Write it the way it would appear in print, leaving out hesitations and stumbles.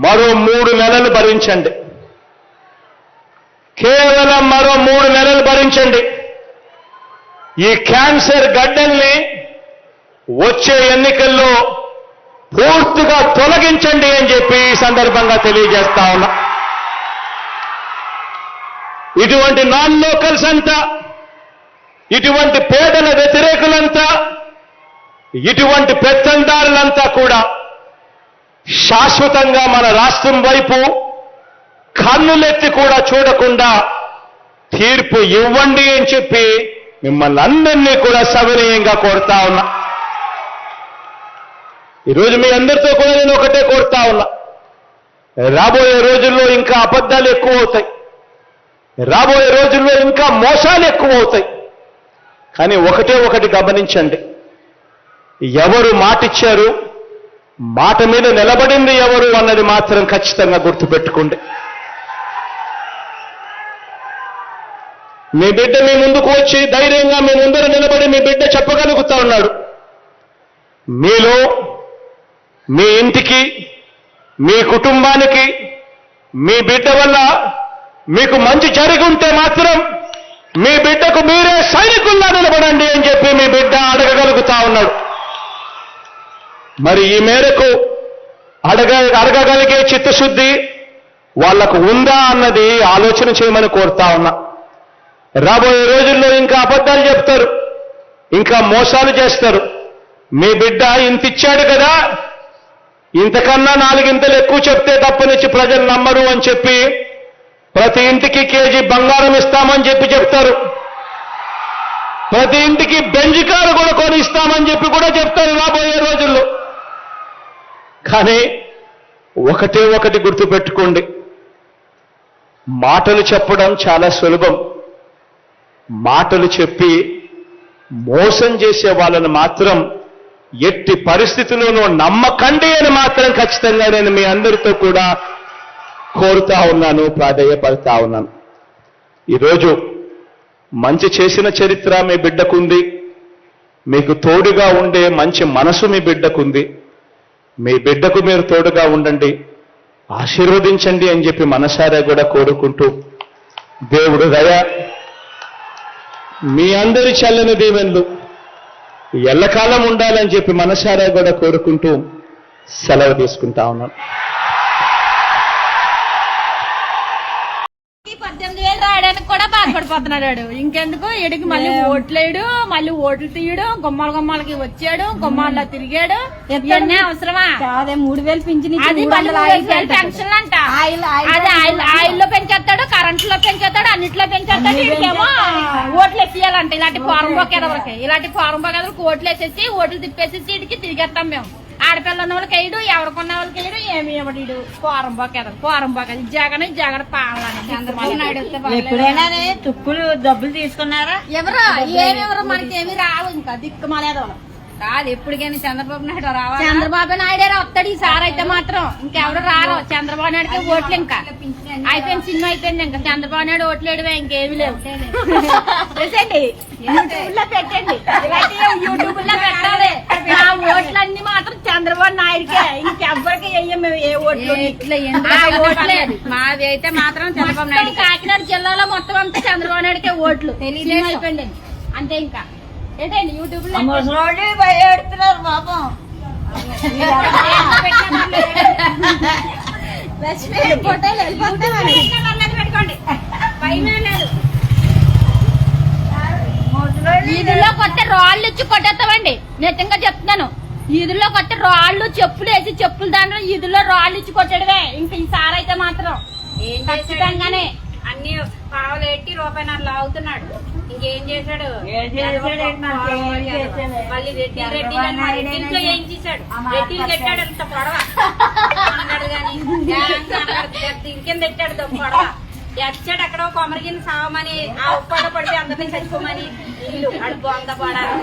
మరో 3 నెలలు భరించండి. కేవలం మరో 3 నెలలు భరించండి. ఈ క్యాన్సర్ గడ్డల్ని వచ్చే ఎన్నికల్లో పూర్తిగా తొలగించండి అని చెప్పి ఈ సందర్భంగా తెలియజేస్తా ఉన్నా. ఇటువంటి నాన్ లోకల్స్ అంతా, ఇటువంటి పేదల వ్యతిరేకులంతా, ఇటువంటి పెత్తందారులంతా కూడా శాశ్వతంగా మన రాష్ట్రం వైపు కన్నులెత్తి కూడా చూడకుండా తీర్పు ఇవ్వండి అని చెప్పి మిమ్మల్ని అందరినీ కూడా సవినయంగా కోరుతా ఉన్నా. ఈరోజు మీ అందరితో కూడా నేను ఒకటే కోరుతా ఉన్నా, రాబోయే రోజుల్లో ఇంకా అబద్ధాలు ఎక్కువ అవుతాయి, రాబోయే రోజుల్లో ఇంకా మోసాలు ఎక్కువ అవుతాయి. కానీ ఒకటి గమనించండి, ఎవరు మాటిచ్చారు, మాట మీద నిలబడింది ఎవరు అన్నది మాత్రం ఖచ్చితంగా గుర్తుపెట్టుకోండి. మీ బిడ్డ మీ ముందుకు వచ్చి ధైర్యంగా మీ ముందర నిలబడి మీ బిడ్డ చెప్పగలుగుతా ఉన్నాడు, మీలో, మీ ఇంటికి, మీ కుటుంబానికి, మీ బిడ్డ వల్ల మీకు మంచి జరిగి ఉంటే మాత్రం మీ బిడ్డకు మీరే సైనికుల్లా నిలబడండి అని చెప్పి మీ బిడ్డ అడగగలుగుతా ఉన్నాడు. మరి ఈ మేరకు అడగగలిగే చిత్తశుద్ధి వాళ్లకు ఉందా అన్నది ఆలోచన చేయమని కోరుతా ఉన్నా. రాబోయే రోజుల్లో ఇంకా అబద్ధాలు చెప్తారు, ఇంకా మోసాలు చేస్తారు. మీ బిడ్డ ఇంత ఇచ్చాడు కదా, ఇంతకన్నా 4 ఇంతలు ఎక్కువ చెప్తే తప్పనిచ్చి ప్రజలు నమ్మరు అని చెప్పి ప్రతి ఇంటికి కేజీ బంగారం ఇస్తామని చెప్పి చెప్తారు, ప్రతి ఇంటికి బెంజ్ కారు కూడా కొని ఇస్తామని చెప్పి కూడా చెప్తారు రాబోయే రోజుల్లో. కానీ ఒకటి గుర్తుపెట్టుకోండి, మాటలు చెప్పడం చాలా సులభం, మాటలు చెప్పి మోసం చేసే వాళ్ళని మాత్రం ఎట్టి పరిస్థితుల్లోనూ నమ్మకండి అని మాత్రం ఖచ్చితంగా నేను మీ అందరితో కూడా కోరుతా ఉన్నాను, ప్రాధేయపడతా ఉన్నాను. ఈరోజు మంచి చేసిన చరిత్ర మీ బిడ్డకుంది, మీకు తోడుగా ఉండే మంచి మనసు మీ బిడ్డకుంది. మీ బిడ్డకు మీరు తోడుగా ఉండండి, ఆశీర్వదించండి అని చెప్పి మనసారా కూడా కోరుకుంటూ, దేవుడు దయ, మీ అందరి చల్లని దీవెనలు ఎల్లకాలం ఉండాలని చెప్పి మనసారా కూడా కోరుకుంటూ సెలవు తీసుకుంటా ఉన్నాను. 18,000 రాయడానికి కూడా బాధపడిపోతున్నాడు. ఇంకెందుకు ఇడికి మళ్ళీ ఓట్లేడు, మళ్ళీ ఓట్లు తీయడు, గుమ్మాలకి వచ్చాడు, గుమ్మాల్లో తిరిగాడు. ఇవన్నీ అవసరమా? 3,000 పింఛన్, అది మళ్ళీ 3,000 పెన్షన్ అంట. అది ఆయిల్లో పెంచేస్తాడు, కరెంట్ లో పెంచేస్తాడు, అన్నిట్లో పెంచేస్తాడు. ఇడికేమో ఓట్లు ఎక్కియాలంట. ఇలాంటి ఫారం బొక్కేదవరికి, ఇలాంటి ఫారం బొక్కేదవరికి ఓట్లు వేసేసి ఓట్లు తిప్పేసేసి ఇడికి తిరిగేస్తాం మేము. ఆడపిల్ల ఉన్న వాళ్ళకి వేయడు, ఎవరికొన్న వాళ్ళకి వేయడు, ఏమి ఇవ్వడు. ఫారం బొక్కేది జగన్ పాలన. ఎప్పుడైనా తుక్కులు డబ్బులు తీసుకున్నారా? ఏమెవరు మనకి ఏమి రావు. ఇంకా దిక్కుమాలేదు కాదు, ఎప్పటికైనా చంద్రబాబు నాయుడు రావాలి. చంద్రబాబు నాయుడే వస్తాడు ఈసారి అయితే మాత్రం. ఇంకెవరు రారు. చంద్రబాబు నాయుడుకి ఓట్లు ఇంకా అయిపోయింది, సినిమా అయిపోయింది. ఇంకా చంద్రబాబు నాయుడు ఓట్లేడువే, ఇంకేమి లేవు. చూసండి, యూట్యూబ్ లో పెట్టండి, యూట్యూబ్ లో పెట్టాలి. ఆ ఓట్లన్నీ మాత్రం చంద్రబాబు నాయుడుకే, ఇంకెవ్వరికి వెయ్యం మేము ఏ ఓట్లు. మాది అయితే మాత్రం చంద్రబాబు నాయుడు. కాకినాడ జిల్లాలో మొత్తం అంతా చంద్రబాబు నాయుడుకే ఓట్లు. తెలియదు అయిపోయింది అంతే. ఇంకా ఏంటండి యూట్యూబ్ లో భయపెడుతున్నారు పాపం. పెట్టుకోండి, ఈదుల్లో కొట్టే రాళ్ళు ఇచ్చి కొట్టేస్తామండి. నిజంగా చెప్తున్నాను, ఈదుల్లో కొట్టే రాళ్ళు, చెప్పులు వేసి చెప్పులు దాంట్లో ఈదుల్లో రాళ్ళు ఇచ్చి కొట్టడమే. ఇంకా ఈసారి అయితే మాత్రం ఖచ్చితంగానే అన్ని పావులెట్టి ₹1 లాగుతున్నాడు. ఇంకేం చేశాడు? మళ్ళీ రెడ్డిలో ఏం చేశాడు? రెడ్డిలు కట్టాడు అంత పొడవ అన్నాడు. కానీ ఇంకెంత పెట్టాడు పొడవ ఎచ్చాడు. అక్కడ కొమరగిని సావమని, ఆ ఉప్పాడ పడితే అందరినీ చచ్చిపోమని ఇల్లు అడుగు అంత పడాలి.